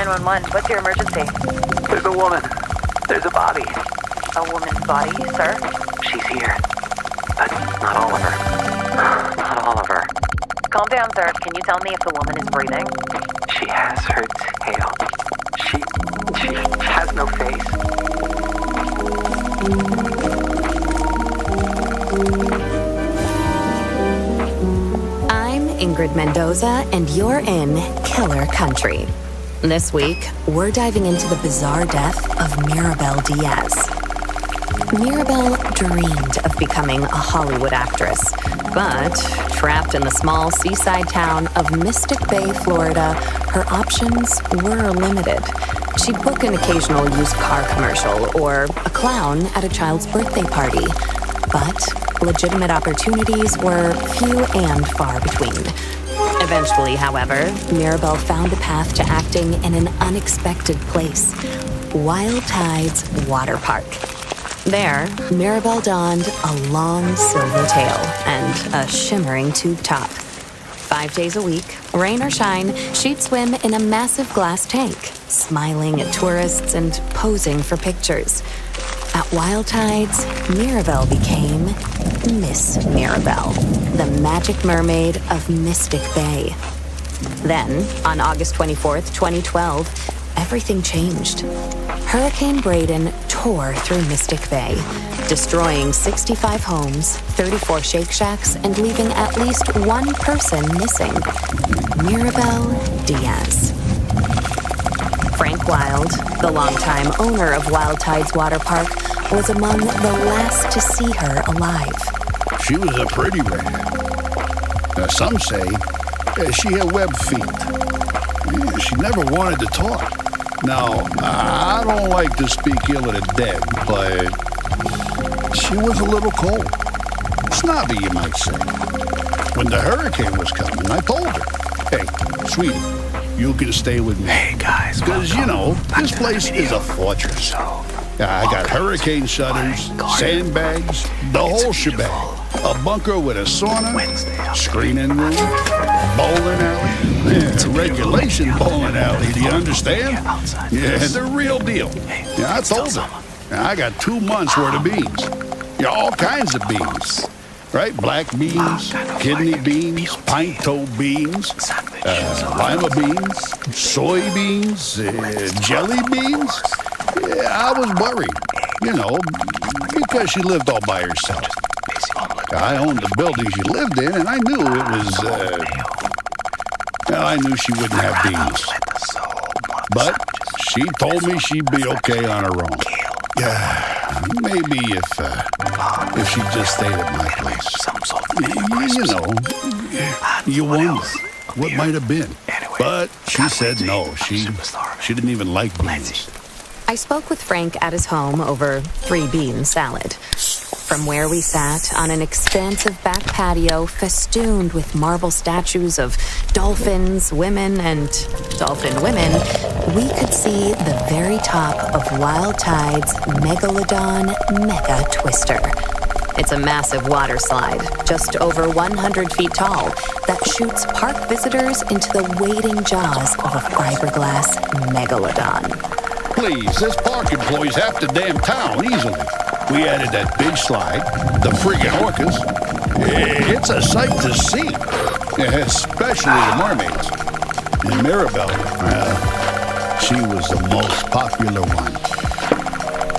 911. What's your emergency? There's a woman. There's a body. A woman's body, sir? She's here. But not all of her. Not all of her. Calm down, sir. Can you tell me if the woman is breathing? She has her tail. She has no face. I'm Ingrid Mendoza, and you're in Killer Country. This week, we're diving into the bizarre death of Mirabel Diaz. Mirabel dreamed of becoming a Hollywood actress, but trapped in the small seaside town of Mystic Bay, Florida, her options were limited. She'd book an occasional used car commercial or a clown at a child's birthday party, but legitimate opportunities were few and far between. Eventually, however, Mirabel found a path to acting in an unexpected place, Wild Tides Water Park. There, Mirabel donned a long silver tail and a shimmering tube top. 5 days a week, rain or shine, she'd swim in a massive glass tank, smiling at tourists and posing for pictures. At Wild Tides, Mirabel became Miss Mirabel, the magic mermaid of Mystic Bay. Then, on August 24th, 2012, everything changed. Hurricane Braden tore through Mystic Bay, destroying 65 homes, 34 Shake Shacks, and leaving at least one person missing, Mirabel Diaz. Frank Wild, the longtime owner of Wild Tides Water Park, was among the last to see her alive. She was a pretty redhead. Now, some say she had web feet. She never wanted to talk. Now, I don't like to speak ill of the dead, but she was a little cold. Snobby, you might say. When the hurricane was coming, I told her, hey, sweetie, you can stay with me. Hey, guys. Because, you know, this place is a fortress. I got hurricane shutters, sandbags, the whole shebang. A bunker with a sauna, screening room, bowling alley. Yeah, regulation bowling alley, do you understand? Yeah, the real deal. Yeah, I told her. I got 2 months worth of beans. Yeah, all kinds of beans. Right? Black beans, kidney beans, pinto beans, lima beans, soybeans, jelly beans. Yeah, I was worried, you know, because she lived all by herself. I owned the building she lived in, and I knew it was, I knew she wouldn't have beans. But she told me she'd be okay on her own. Yeah, maybe if she just stayed at my place. You know, you wonder what might have been. But she said no, she didn't even like beans. I spoke with Frank at his home over 3-bean salad. From where we sat on an expansive back patio festooned with marble statues of dolphins, women, and dolphin women, we could see the very top of Wild Tide's Megalodon Mega Twister. It's a massive water slide, just over 100 feet tall, that shoots park visitors into the waiting jaws of a fiberglass megalodon. Please, this park employs half the damn town easily. We added that big slide, the friggin' orcas. It's a sight to see, especially the mermaids. And Mirabel, well, she was the most popular one.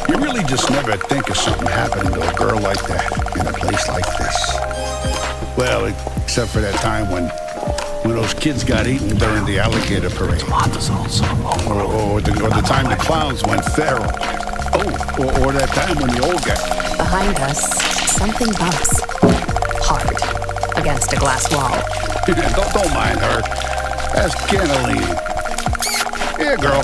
You really just never think of something happening to a girl like that in a place like this. Well, except for that time when those kids got eaten during the alligator parade. Or the time the clowns went feral. Oh, or that time when the old guy... Behind us, something bumps. Hard. Against a glass wall. Don't mind her. That's Cannellini. Here, girl.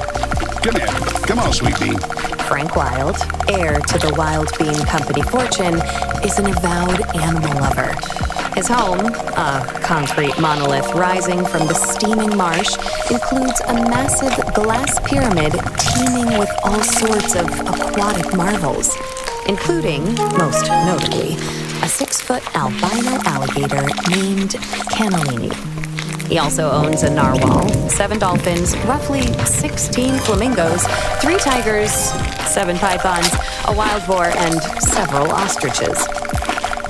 Come here. Come on, sweet bean. Frank Wild, heir to the Wild Bean Company fortune, is an avowed animal lover. His home, a concrete monolith rising from the steaming marsh, includes a massive glass pyramid teeming with all sorts of aquatic marvels, including, most notably, a 6-foot albino alligator named Cannellini. He also owns a narwhal, 7 dolphins, roughly 16 flamingos, 3 tigers, 7 pythons, a wild boar, and several ostriches.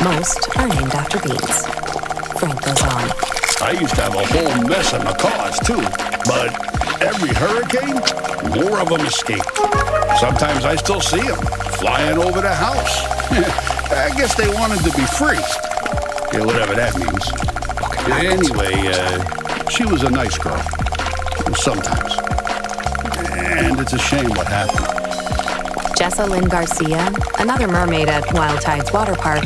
Most are named after beans. Frank goes on. I used to have a whole mess of macaws, too. But every hurricane, more of them escape. Sometimes I still see them flying over the house. I guess they wanted to be free. Yeah, whatever that means. Anyway, she was a nice girl. Sometimes. And it's a shame what happened. Jessa Lynn Garcia, another mermaid at Wild Tides Water Park,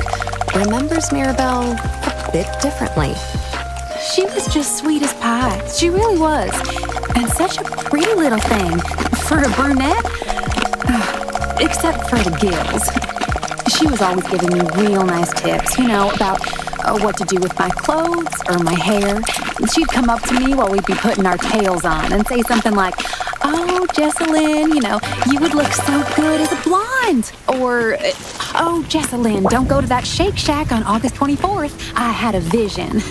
remembers Mirabelle a bit differently. She was just sweet as pie. She really was. And such a pretty little thing for a brunette. Except for the gills. She was always giving me real nice tips, about what to do with my clothes or my hair. She'd come up to me while we'd be putting our tails on and say something like, "Oh, Jessalyn, you would look so good as a blonde." Or, "Oh, Jessalyn, don't go to that Shake Shack on August 24th. I had a vision."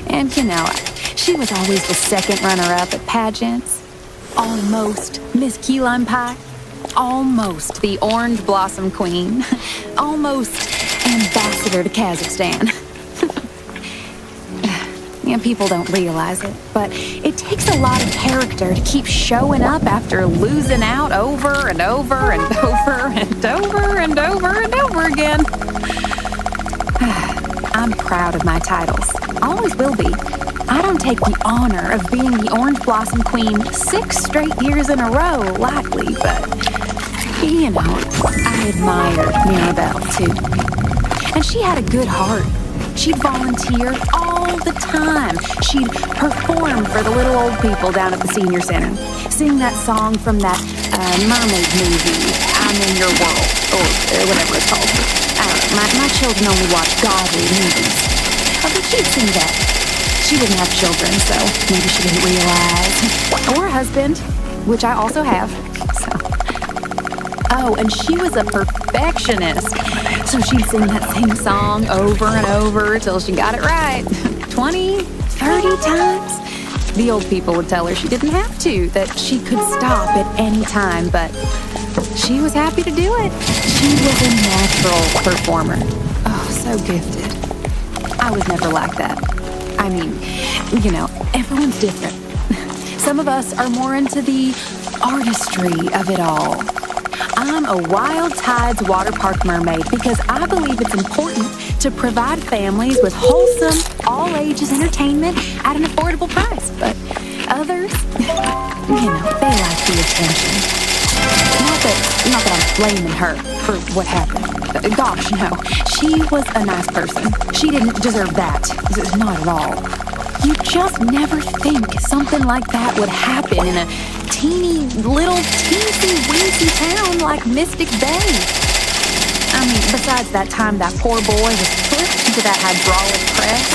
And, she was always the second runner-up at pageants. Almost Miss Key Lime Pie. Almost the Orange Blossom Queen. Almost ambassador to Kazakhstan. People don't realize it, but it takes a lot of character to keep showing up after losing out over and over and over and over and over and over again. I'm proud of my titles. Always will be. I don't take the honor of being the Orange Blossom Queen 6 straight years in a row lightly, but, I admire Mirabelle, too. And she had a good heart. She'd volunteer all the time. She'd perform for the little old people down at the senior center. Sing that song from that mermaid movie, I'm in Your World, or whatever it's called. I don't know, my children only watch godly movies. But she'd sing that. She didn't have children, so maybe she didn't realize. Or a husband, which I also have, so. Oh, and she was a perfectionist. So she'd sing that same song over and over till she got it right. 20, 30 times. The old people would tell her she didn't have to, that she could stop at any time, but she was happy to do it. She was a natural performer. Oh, so gifted. I was never like that. I mean, everyone's different. Some of us are more into the artistry of it all. I'm a Wild Tides Water Park mermaid because I believe it's important to provide families with wholesome, all-ages entertainment at an affordable price. But others, they like the attention. Not that I'm blaming her for what happened. Gosh, no. She was a nice person. She didn't deserve that. Not at all. You just never think something like that would happen in a teeny, little, teensy-weensy town like Mystic Bay. I mean, besides that time that poor boy was pushed into that hydraulic press,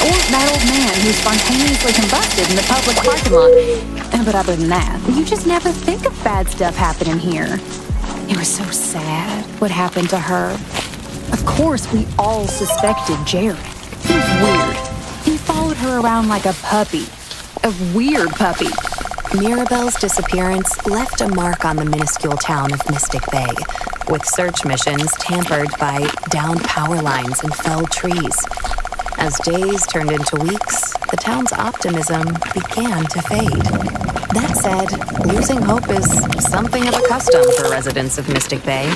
or that old man who spontaneously combusted in the public parking lot. But other than that, you just never think of bad stuff happening here. It was so sad what happened to her. Of course, we all suspected Jared. He was weird. He followed her around like a puppy. A weird puppy. Mirabelle's disappearance left a mark on the minuscule town of Mystic Bay, with search missions tampered by downed power lines and felled trees. As days turned into weeks, the town's optimism began to fade. That said, losing hope is something of a custom for residents of Mystic Bay.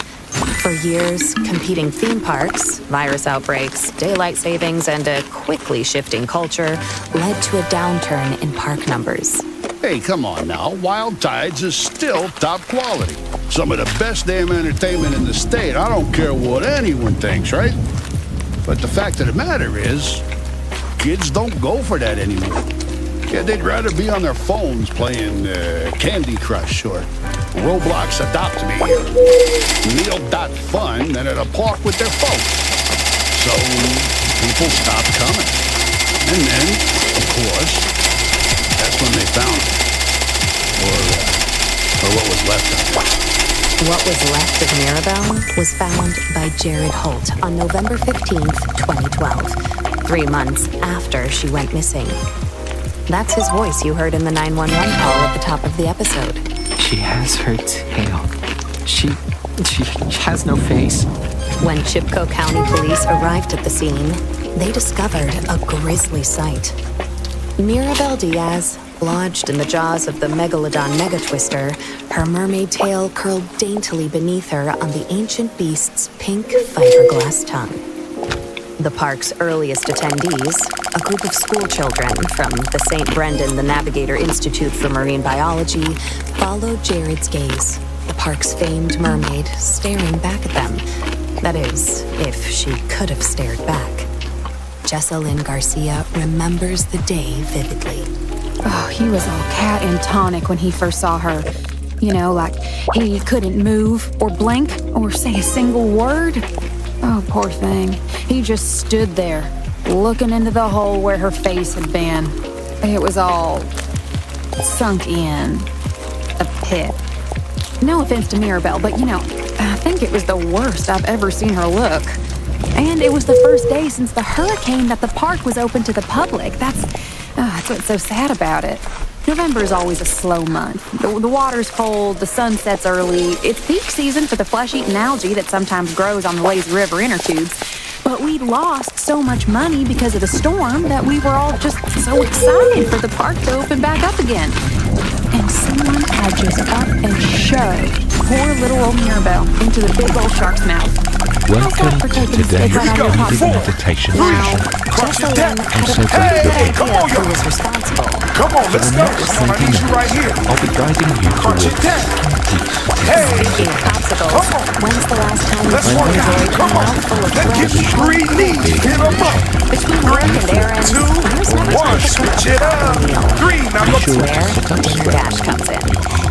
For years, competing theme parks, virus outbreaks, daylight savings, and a quickly shifting culture led to a downturn in park numbers. Hey, come on now. Wild Tides is still top quality. Some of the best damn entertainment in the state. I don't care what anyone thinks, right? But the fact of the matter is, kids don't go for that anymore. Yeah, they'd rather be on their phones playing Candy Crush or Roblox Adopt Me or Meal.Fun than at a park with their folks. So people stopped coming. And then, of course, that's when they found it. Or what was left of it. What was left of Mirabelle was found by Jared Holt on November 15th, 2012, 3 months after she went missing. That's his voice you heard in the 911 call at the top of the episode. She has her tail. She has no face. When Chipko County Police arrived at the scene, they discovered a grisly sight. Mirabel Diaz, lodged in the jaws of the Megalodon Megatwister, her mermaid tail curled daintily beneath her on the ancient beast's pink fiberglass tongue. The park's earliest attendees, a group of school children from the St. Brendan the Navigator Institute for Marine Biology, followed Jared's gaze, the park's famed mermaid staring back at them. That is, if she could have stared back. Jessalyn Garcia remembers the day vividly. Oh, he was all cat and tonic when he first saw her. You know, like he couldn't move or blink or say a single word. Oh, poor thing. He just stood there, looking into the hole where her face had been. It was all sunk in. A pit. No offense to Mirabel, but you know, I think it was the worst I've ever seen her look. And it was the first day since the hurricane that the park was open to the public. That's what's so sad about it. November is always a slow month. The water's cold, the sun sets early. It's peak season for the flesh-eating algae that sometimes grows on the lazy river inner tubes. But we'd lost so much money because of the storm that we were all just so excited for the park to open back up again. And someone had just up and shoved poor little old Mirabel into the big old shark's mouth. Welcome to today's guided meditation session. Jessalyn had a pretty good idea of who was responsible. Come on, let's go. I need you right here. I'll be guiding you towards peace. Speaking of popsicles, when's the last time you enjoyed a mouthful of fresh, Three knees, get them up. between work and errands, there's never time to cook a proper meal. That's where Dinner Dash comes in.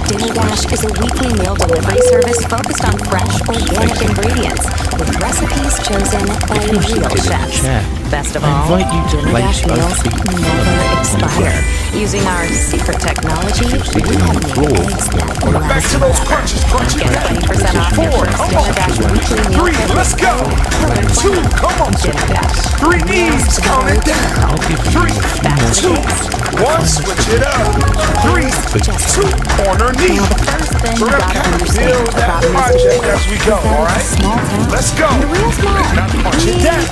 Dinner Dash is a weekly meal delivery service focused on fresh, organic ingredients with recipes chosen by real chefs. Best of all, Dinner Dash meals never expire. Using our secret technology, we have made eggs that last Back to those crunches, crunches. Get 20% off your first Dinner Dash weekly meal Three, kit let's go. Two, come on. Dinner Dash. Three knees, count it down. Three, two, one, switch it up. Three, two, corner knee. Now, the first thing you We're gotta gonna understand build that about project Mississippi as we is go, that all it's a right? small town. Let's go. And real small. Now punch it down.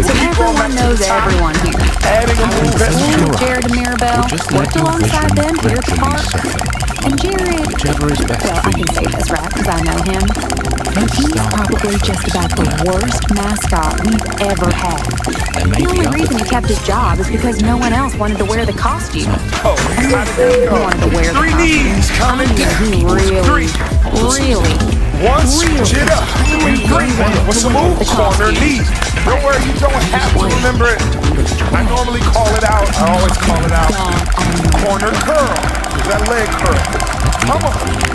So everyone knows everyone here. Adding a move as we When go. Jared and Mirabel worked alongside them here at the park. And Jared, Whichever is best well, I can say this right because I know him. He's probably just about the worst mascot we've ever had. The only reason he kept his job is because no one else wanted to wear the costume. Oh, how did that He go? wanted to wear the Three costume. knees, count it down. He really, really, One, switch it up. Three, what's the move? Corner knee. Don't worry, you don't have to remember it. I normally call it out. I always call it out. Corner curl. That leg curl. Come on.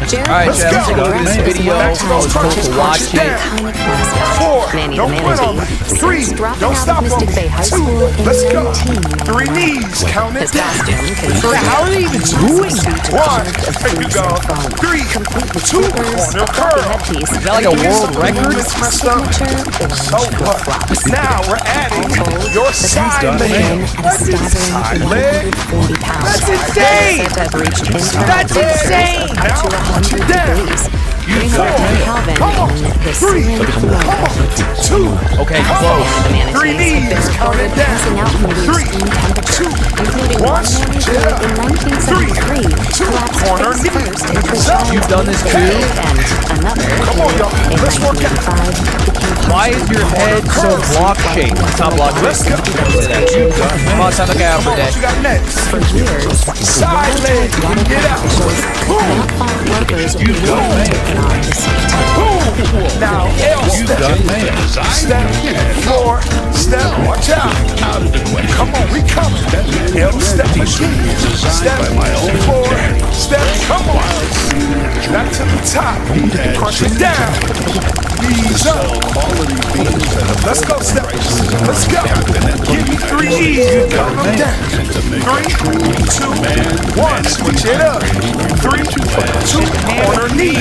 Jared Alright, was Jeff, so go to this video. Back to those Go crunches, to crunch watch it it. down. iconic mascot. Four, Manny the don't quit on Manatee. me. Three, Since dropping don't out stop of on Mystic me. Bay High Two, School in let's go. 1999. Three knees, count it His down. costume Three, consisted how are you even doing that? One, of there you go. foam, Three, complete with two, slippers, corner a fluffy curl. headpiece, Is that like a world record? It's messed up. signature So orange what? flip-flops. Now we're adding your side Came leg. in at a staggering 140 pounds. That's insane. Said to have reached internal That's insane. up to 100 degrees. Putting Four. Captain Calvin Come on. in the Three. ceiling floor. Come on. Two. Okay, Come close. on. The manatees Three have knees, been count reported it down. passing out from the Three. extreme temperature, including One. one manager Chill out. in 1973 Two. collapsed Corner face knee. first into a So, shower. You've done this too? And another Come on, y'all. in Let's work out. 1985 became Why is your head so block shaped? It's not block Let's shaped. go. Come on, time to get out Come for on, that. what you got next? for years. Side leg. Get out. Boom. Fault workers were taken on the scene. Boom. Now, L step. Step. Floor. Step. Watch out. Come on, we coming. L step again. Step. Floor. Step. Come on. Back to the top. Crunch it down. Knees up. Let's go, step. Let's go. Give me three E's. You got them down. Three, two, one. Switch it up. 3, 2, corner knee.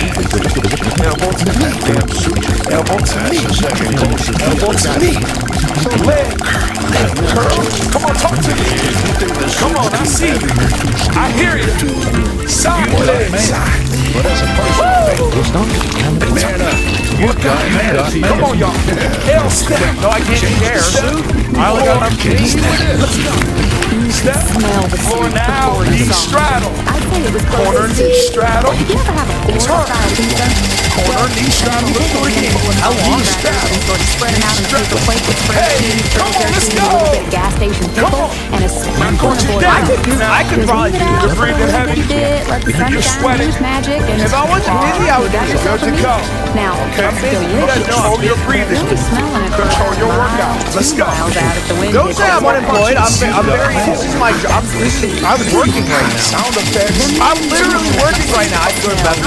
Elbow to knee. Elbow to knee. Elbow to knee. Leg curl. Come on, talk to me. Come on, I see you. I hear you. Side leg. Come on, y'all. L step. No, I can't share. I only got enough keys. Let's go. Step. Floor now. Knee straddle. I'd say it was Corner close. knee straddle. If you ever have a four-side pizza, Corner knee straddle. Let's do it again. how long? Knee straddle. Sort of spread them out in a paper plate with spread cheese, Come on, let's a go. little bit of gas station pickle, and a sprinkle Put of you oil. down. I could probably do You're breathing heavy. Let the sun You're shine sweating. use magic. And If I wasn't busy, I would do got this. yourself Good a to go. meal. Now, Okay. it's busy. You guys delicious. know I'm Control your breathing. Really smelling it. Control your workout. Let's go. Miles out at the window. Don't say I'm unemployed. I'm very. This is my job. I'm working right now. Sound effects. I'm literally working right now. I go to bed.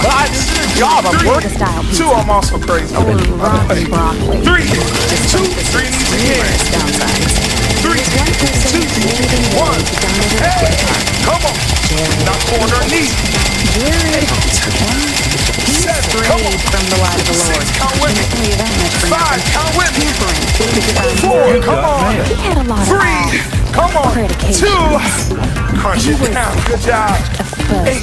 But this is a job. I'm working. Style pizza. 2, I'm also crazy. Or rotten broccoli. 3, 2, 3 knees again. Downsides. 3, 2, 1. Hey, come on. Now corner knee. Jared, 7, come on. from the light of the Lord. 6, count with me. I'll tell you that much for 5, count with me. nothing. 4, come on. He had a lot of 3, come on. 2, crunch it down. Good job. 8,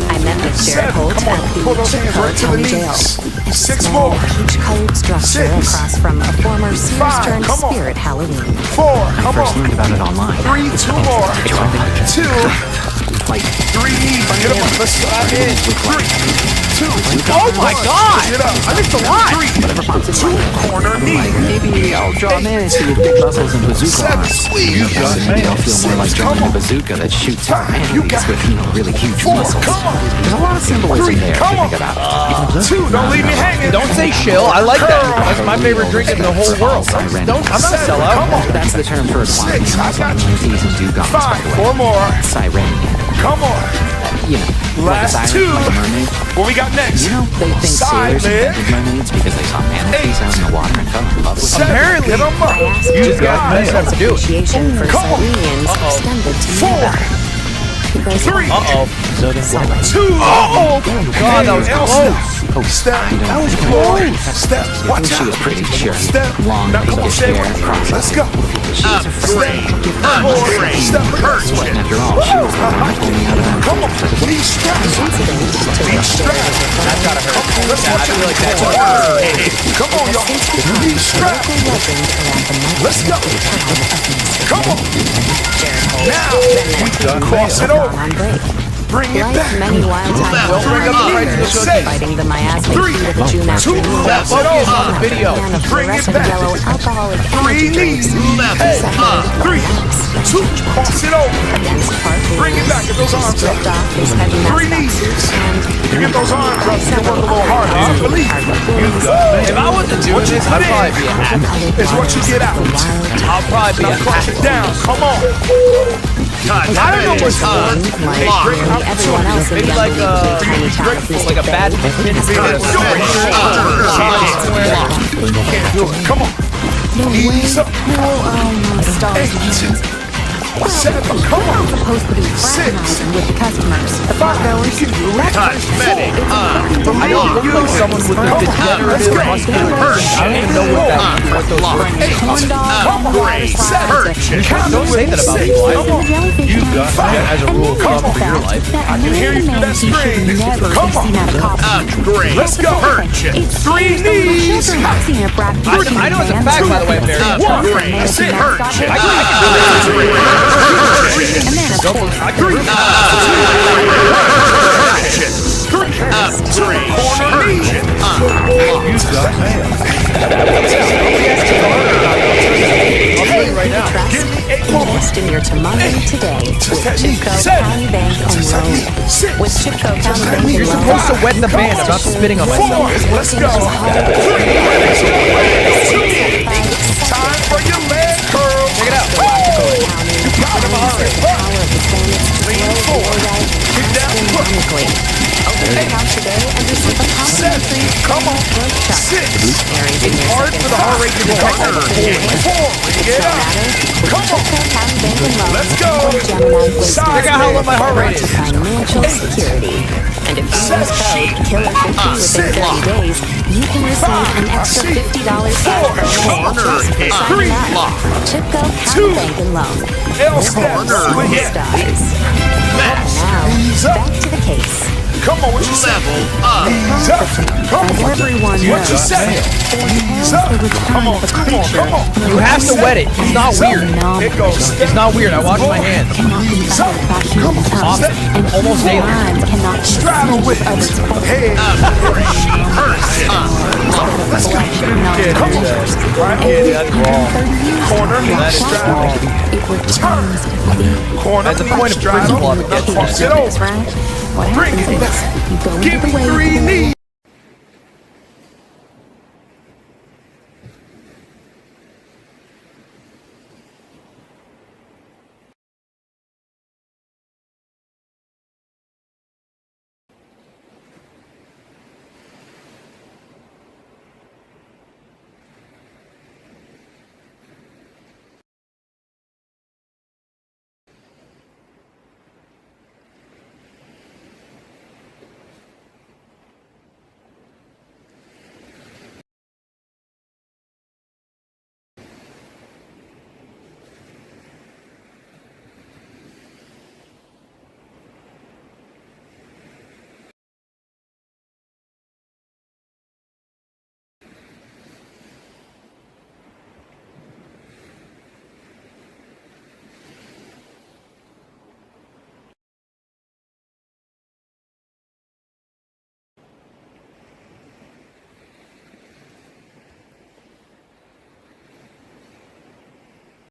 I met with Jared 7, Holt come on. at Pull those the hands Chipco right to the County Jail. knees. 6 Small more. peach-colored structure 6. across from a former Sears 5, turned come on. Spirit Halloween. 4, come on. Learned about it online. 3, 2 more. 2, 3 knees. Get them up. Let's slide in. 3, 2. Oh my God! Push it up. I missed a lot. 3, 2, corner knee. Maybe I'll draw them in to your big muscles and bazooka 7, arms. squeeze. They'll feel more like drawing Come a on. bazooka that shoots out 5, you enemies got with, really huge 4, muscles. come on. There's a lot of symbolism 3, there come to on. think about. 2, don't leave me hanging. Don't say shill. I like that. That's my favorite drink in the whole world. Don't. I'm not a sellout. Come on. That's the term for acquiring 6, I muscle got and T's and dugons, by 5, the way. 4 more. Siren. Come on. Like a Last siren, 2. like a mermaid. What we got next? They think Side sailors leg. invented mermaids because they saw manatees out in the water and fell in love with them. 7, Apparently, get 'em up. You got mail to do it. Appreciation for Come on. Sirenians extended to 4, Neva. Because 3, Uh-oh. 2. Oh, God, that was close. Step. That was close. Step. Watch She out. was pretty, sure. Step. Long, Now come on, pinkish stay hair, with me. cross. Let's go. Upgrade. Step. And after all, she was the one pulling out of that. Come on. Knee strap. Knee strap. That's gotta hurt. Let's Yeah, watch I it. feel like that's Come on, y'all. Knee strap. Let's go. Come on. Now, cross it over. on break. Bring it Like back. many wild-type Don't bring up the rights to the Safe. cookie. fighting the miasmic 3, heat of a June 2, afternoon. left Focus on the A video. can of Bring it fluorescent back. yellow alcoholic 3 energy drinks. knees. Hey, 3, 2, cross it over. Against partly Bring it back. Get those arms up. stripped off his heavy 3 mask knees. and You get those arms up. You can work a little harder. I believe If I wasn't doing this, I'd probably be a hack. it's what you get out. I'll probably be a Now crush hack. it down. Come on. I don't know what's like nearly everyone else in Maybe the like unbelievably tiny town of like a bad Come on. Knees up. Stars. 8, 7, come on. Supposed to be fraternizing with the customers. The bar goers. I don't look like someone with a degenerative muscular hurt. I don't even know what those are. Corn dog. Come on. 7, Don't say that about people. As a rule of thumb for your life. I can hear you through that screen. Come on. Upgrade. Let's go. It's 3 knees. I know it's a fact, by the way, Barry. Upgrade. That's it. I can really And then go for Corner knee. I'll tell you right now. Give me 8 more. Invest in your tomorrow today with that knee. Chipco 7. County Bank and Just that Loan. knee. 6. With Chipco County Bank knee. and You're Loan, Supposed to wet the band. I'm not spitting on 4. myself. Let's go. 3. Time for your leg curl. Check it out. You got him. the power of the planet's Lean forward. Get down. astronomically. 7, come on, 6. It's hard for the heart rate to detect that cold. 4, get up. Come on. Let's go. Check out how low my heart rate is. Financial security. And if you use code KILLER50 within 30 days, you can receive an extra $50 back from Loan just for signing up. Chipco County Bank and Loan. L-step. Stars. Now, back to the case. Come on, what you say? Ease up. Come on. Everyone What you knows. say? Ease up. Come on, come on, come on. You have to wet it. It's not weird. It goes It's not weird. I wash my hands. Ease up. Come on. Often. Almost daily. Minds cannot Straddle with it. Head. Let's go. Come on. Right. Yeah, that's wrong. Corner. That is Straddle. wrong. It returns. Corner. That's the point of Straddle. principle. Cross it over. Right? What Bring happens it is you go Give into me the way 3 knees.